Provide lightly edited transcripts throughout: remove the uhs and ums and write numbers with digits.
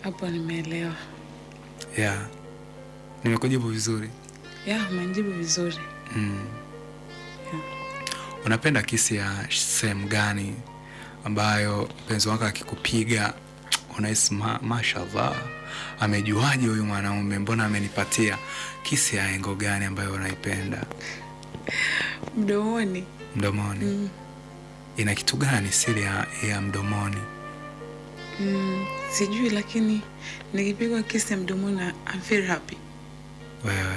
Hapo nimeelewa. Yeah. Nimekujibu vizuri? Yeah, umenijibu vizuri. Yeah. Unapenda kisi ya sehemu gani ambayo mpenzi wako akikupiga unahisi mashallah, amejuaje huyu mwanaume, mbona amenipatia? Kisi ya engo gani ambayo unaipenda? Mdomoni. Mdomoni. Ina kitu gani siri ya mdomoni? Sijui, lakini nikipigwa kisi ya mdomoni I'm very happy. Wewe?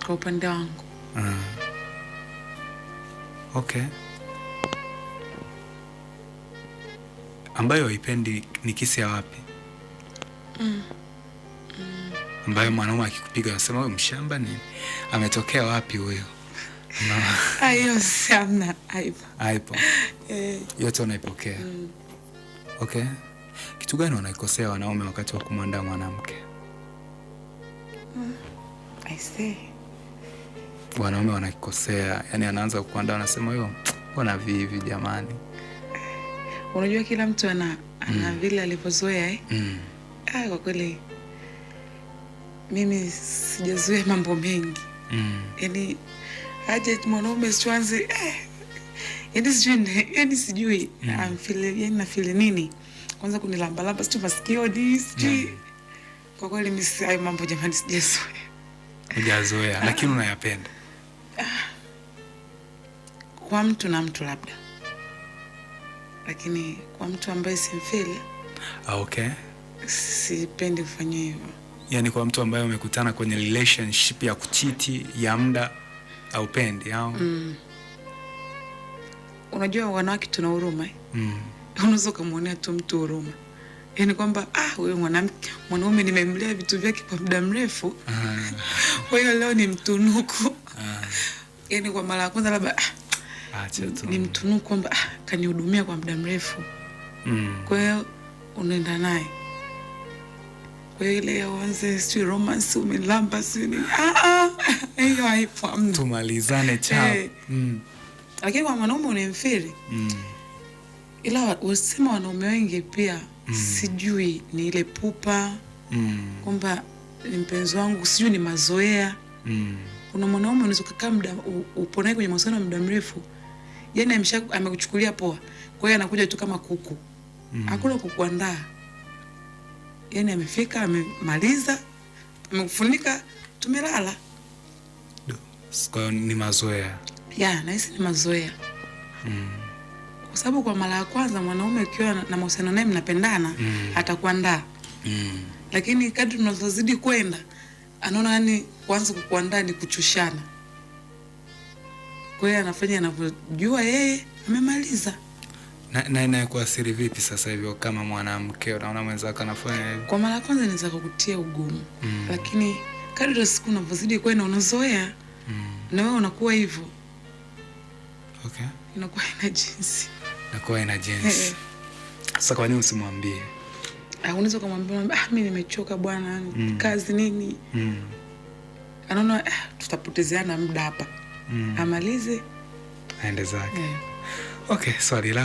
Kwa upande wangu. Okay. Ambayo ipendi ni kisi ya wapi? Ambayo mwanaume akikupiga unasema wewe mshamba nini? Ametokea wapi huyo? Ayo sana Aipo. Yote unaipokea. Okay. Kitu gani wanaikosea wanaume wakati wa kumwandaa mwanamke? I see. Wanaume wanakosea, yani anaanza kukuandaa anasema wewe mbona vivi jamani? Unajua kila mtu ana vile alivyozoea kwa kweli mimi sijazoea mambo mengi. Yaani aje mwanaume sianze sijui na feel nini? Kwanza kunilamba sio masikioni sijui. Kwa kweli mimi hayo mambo jamani sijazoea. Hujazoea lakini unayapenda. Kwa mtu na mtu labda. Lakini kwa mtu ambaye simfeel. Okay. Sipendi kufanya hivyo. Yaani kwa mtu ambaye umekutana kwenye relationship ya kuchiti ya muda au pendi au? Unajua wanawake tuna huruma. Unaweza kumuonea tu mtu huruma. Yaani kwamba wewe mwanaume nimemlea vitu vyake kwa muda mrefu. Kwa hiyo leo ni mtunuku. Yaani kwa mara ya kwanza labda ni mtunuku kwamba kanihudumia kwa muda mrefu. Kwa hiyo unaenda naye. Kwa hiyo ile uanze sio romance umelamba sio ni hiyo haipo amna. Tumalizane chap. Lakini kwa mwanaume unemfiri. Ila wasema wanaume wengi pia sijui ni ile pupa. Kwamba ni mpenzi wangu sijui ni mazoea. Kuna mwanaume unaweza kukaa muda upo naye kwenye mahusiano muda mrefu. Yaani amekuchukulia poa. Kwa hiyo anakuja tu kama kuku. Hakuna kukuandaa. Yaani amefika, amemaliza, amekufunika, tumelala. Kwa ni mazoea. Nahisi ni mazoea. Kwa sababu kwa mara ya kwanza mwanaume ukiwa na mahusiano naye mnapendana, atakuandaa. Lakini kadri tunazozidi kwenda, anaona yani kuanza kukuandaa ni kuchushana. Kwa hiyo anafanya anavyojua yeye, amemaliza. Na inakuathiri vipi sasa hivyo kama mwanamke unaona mwenzako anafanya hivyo? Kwa mara ya kwanza inaweza kukutia ugumu. Lakini kadri siku unavyozidi kwenda unazoea. Na wewe unakuwa hivyo. Okay. Inakuwa ina jinsi. Sasa kwa nini usimwambie? Unaweza kumwambia mimi nimechoka bwana, kazi nini? Anaona tutapotezeana muda hapa. Amalize aende zake. Okay, swali lako.